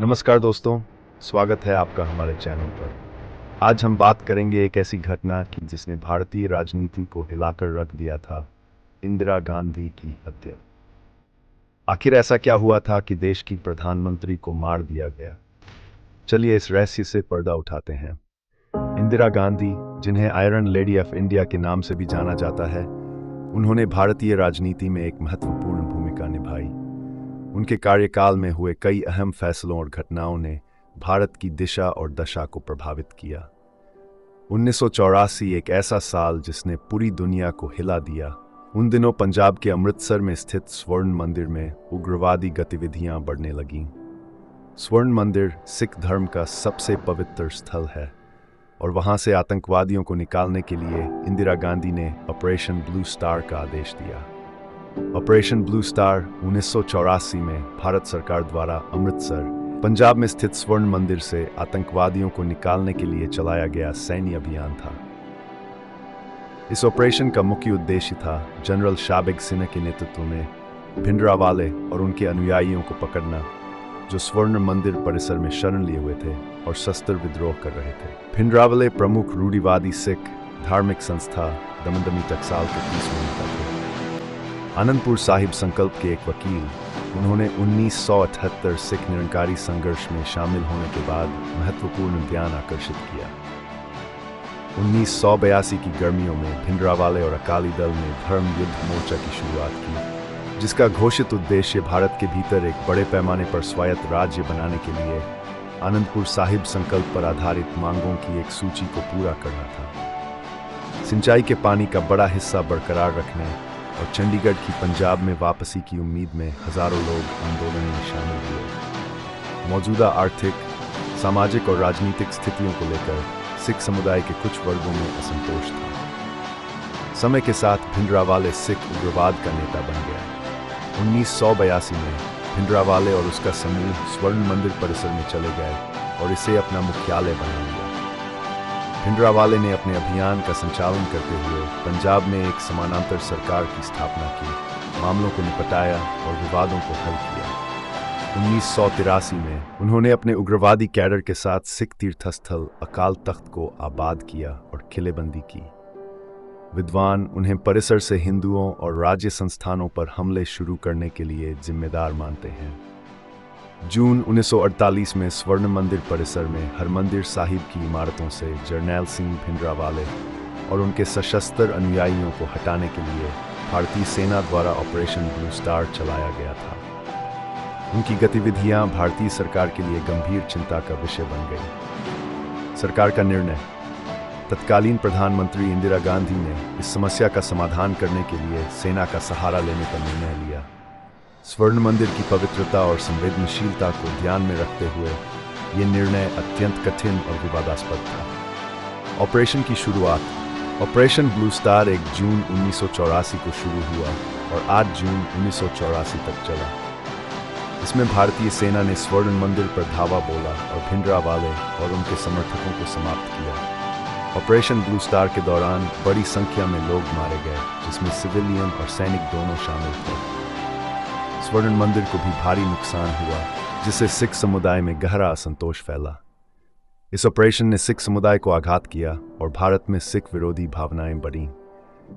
नमस्कार दोस्तों, स्वागत है आपका हमारे चैनल पर। आज हम बात करेंगे एक ऐसी घटना की जिसने भारतीय राजनीति को हिलाकर रख दिया था, इंदिरा गांधी की हत्या। आखिर ऐसा क्या हुआ था कि देश की प्रधानमंत्री को मार दिया गया? चलिए इस रहस्य से पर्दा उठाते हैं। इंदिरा गांधी, जिन्हें आयरन लेडी ऑफ इंडिया के नाम से भी जाना जाता है, उन्होंने भारतीय राजनीति में एक महत्वपूर्ण भूमिका निभाई। उनके कार्यकाल में हुए कई अहम फैसलों और घटनाओं ने भारत की दिशा और दशा को प्रभावित किया। 1984 एक ऐसा साल जिसने पूरी दुनिया को हिला दिया। उन दिनों पंजाब के अमृतसर में स्थित स्वर्ण मंदिर में उग्रवादी गतिविधियां बढ़ने लगीं। स्वर्ण मंदिर सिख धर्म का सबसे पवित्र स्थल है और वहां से आतंकवादियों को निकालने के लिए इंदिरा गांधी ने ऑपरेशन ब्लू स्टार का आदेश दिया। ऑपरेशन ब्लू स्टार 1984 में भारत सरकार द्वारा अमृतसर, पंजाब में स्थित स्वर्ण मंदिर से आतंकवादियों को निकालने के लिए चलाया गया सैन्य अभियान था। इस ऑपरेशन का मुख्य उद्देश्य था जनरल शाबिग सिन्हा के नेतृत्व में भिंडरावाले और उनके अनुयायियों को पकड़ना, जो स्वर्ण मंदिर परिसर में शरण लिए हुए थे और शस्त्र विद्रोह कर रहे थे। भिंडरावाले प्रमुख रूढ़िवादी सिख धार्मिक संस्था दमदमी टकसाल के 30 नेता थे। आनंदपुर साहिब संकल्प के एक वकील, उन्होंने 1978 सिख निरंकारी संघर्ष में शामिल होने के बाद महत्वपूर्ण ध्यान आकर्षित किया। 1982 की गर्मियों में भिंडरावाले और अकाली दल ने धर्म युद्ध मोर्चा की शुरुआत की, जिसका घोषित उद्देश्य भारत के भीतर एक बड़े पैमाने पर स्वायत्त राज्य बनाने के लिए आनंदपुर साहिब संकल्प पर आधारित मांगों की एक सूची को पूरा करना था। सिंचाई के पानी का बड़ा हिस्सा बरकरार रखने और चंडीगढ़ की पंजाब में वापसी की उम्मीद में हजारों लोग आंदोलन में शामिल हुए। मौजूदा आर्थिक, सामाजिक और राजनीतिक स्थितियों को लेकर सिख समुदाय के कुछ वर्गों में असंतोष था। समय के साथ भिंडरावाले सिख उग्रवाद का नेता बन गया। 1982 में भिंडरावाले और उसका समूह स्वर्ण मंदिर परिसर में चले गए और इसे अपना मुख्यालय बना लिया। भिंडरावाले ने अपने अभियान का संचालन करते हुए पंजाब में एक समानांतर सरकार की स्थापना की, मामलों को निपटाया और विवादों को हल किया। 1983 में उन्होंने अपने उग्रवादी कैडर के साथ सिख तीर्थस्थल अकाल तख्त को आबाद किया और किलेबंदी की। विद्वान उन्हें परिसर से हिंदुओं और राज्य संस्थानों पर हमले शुरू करने के लिए जिम्मेदार मानते हैं। जून 1948 में स्वर्ण मंदिर परिसर में हरमंदिर साहिब की इमारतों से जरनैल सिंह भिंडरावाले और उनके सशस्त्र अनुयायियों को हटाने के लिए भारतीय सेना द्वारा ऑपरेशन ब्लू स्टार चलाया गया था। उनकी गतिविधियां भारतीय सरकार के लिए गंभीर चिंता का विषय बन गई। सरकार का निर्णय। तत्कालीन प्रधानमंत्री इंदिरा गांधी ने इस समस्या का समाधान करने के लिए सेना का सहारा लेने का निर्णय लिया। स्वर्ण मंदिर की पवित्रता और संवेदनशीलता को ध्यान में रखते हुए ये निर्णय अत्यंत कठिन और विवादास्पद था। ऑपरेशन की शुरुआत। ऑपरेशन ब्लू स्टार 1 जून 1984 को शुरू हुआ और 8 जून 1984 तक चला। इसमें भारतीय सेना ने स्वर्ण मंदिर पर धावा बोला और भिंडरावाले और उनके समर्थकों को समाप्त किया। ऑपरेशन ब्लू स्टार के दौरान बड़ी संख्या में लोग मारे गए, जिसमें सिविलियन और सैनिक दोनों शामिल थे। स्वर्ण मंदिर को भी भारी नुकसान हुआ, जिससे सिख समुदाय में गहरा असंतोष फैला। इस ऑपरेशन ने सिख समुदाय को आघात किया और भारत में सिख विरोधी भावनाएं बढ़ीं।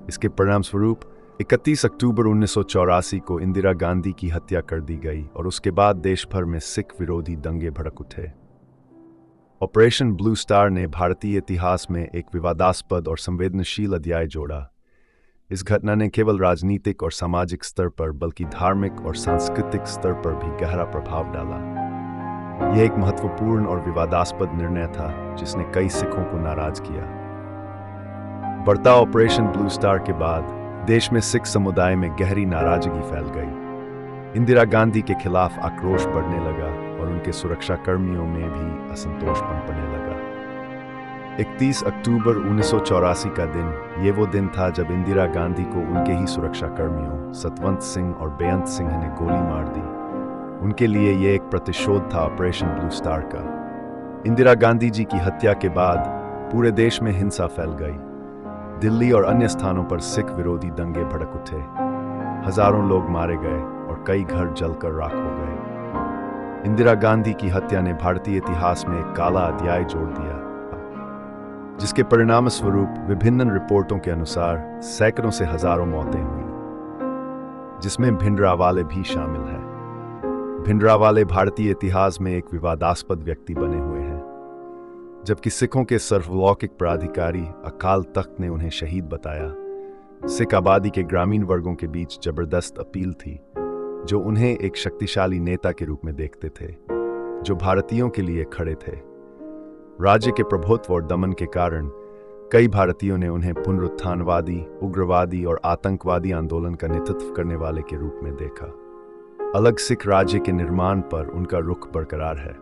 इसके परिणामस्वरूप 31 अक्टूबर 1984 को इंदिरा गांधी की हत्या कर दी गई और उसके बाद देश भर में सिख विरोधी दंगे भड़क उठे। ऑपरेशन ब्लू स्टार ने भारतीय इतिहास में एक विवादास्पद और संवेदनशील अध्याय जोड़ा। इस घटना ने केवल राजनीतिक और सामाजिक स्तर पर बल्कि धार्मिक और सांस्कृतिक स्तर पर भी गहरा प्रभाव डाला। यह एक महत्वपूर्ण और विवादास्पद निर्णय था जिसने कई सिखों को नाराज किया। बढ़ता ऑपरेशन ब्लू स्टार के बाद देश में सिख समुदाय में गहरी नाराजगी फैल गई। इंदिरा गांधी के खिलाफ आक्रोश बढ़ने लगा और उनके सुरक्षा कर्मियों में भी असंतोष पनपने लगा। 31 अक्टूबर 1984 का दिन ये वो दिन था जब इंदिरा गांधी को उनके ही सुरक्षा कर्मियों सतवंत सिंह और बेअंत सिंह ने गोली मार दी। उनके लिए ये एक प्रतिशोध था ऑपरेशन ब्लू स्टार का। इंदिरा गांधी जी की हत्या के बाद पूरे देश में हिंसा फैल गई। दिल्ली और अन्य स्थानों पर सिख विरोधी दंगे भड़क उठे। हजारों लोग मारे गए और कई घर जलकर राख हो गए। इंदिरा गांधी की हत्या ने भारतीय इतिहास में एक काला अध्याय जोड़ दिया, जिसके परिणाम स्वरूप विभिन्न रिपोर्टों के अनुसार सैकड़ों से हजारों मौतें हुई, जिसमें भिंडरावाले भी शामिल हैं। भिंडरावाले भारतीय इतिहास में एक विवादास्पद व्यक्ति बने हुए हैं, जबकि सिखों के सर्वलौकिक पदाधिकारी अकाल तख्त ने उन्हें शहीद बताया। सिख आबादी के ग्रामीण वर्गों के बीच जबरदस्त अपील थी, जो उन्हें एक शक्तिशाली नेता के रूप में देखते थे, जो भारतीयों के लिए खड़े थे। राज्य के प्रभुत्व और दमन के कारण कई भारतीयों ने उन्हें पुनरुत्थानवादी, उग्रवादी और आतंकवादी आंदोलन का नेतृत्व करने वाले के रूप में देखा। अलग सिख राज्य के निर्माण पर उनका रुख बरकरार है।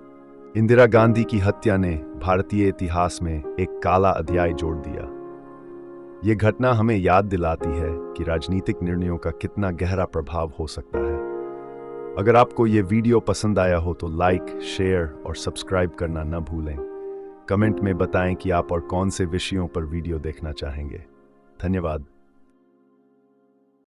इंदिरा गांधी की हत्या ने भारतीय इतिहास में एक काला अध्याय जोड़ दिया। ये घटना हमें याद दिलाती है कि राजनीतिक निर्णयों का कितना गहरा प्रभाव हो सकता है। अगर आपको ये वीडियो पसंद आया हो तो लाइक, शेयर और सब्सक्राइब करना न भूलें। कमेंट में बताएं कि आप और कौन से विषयों पर वीडियो देखना चाहेंगे। धन्यवाद।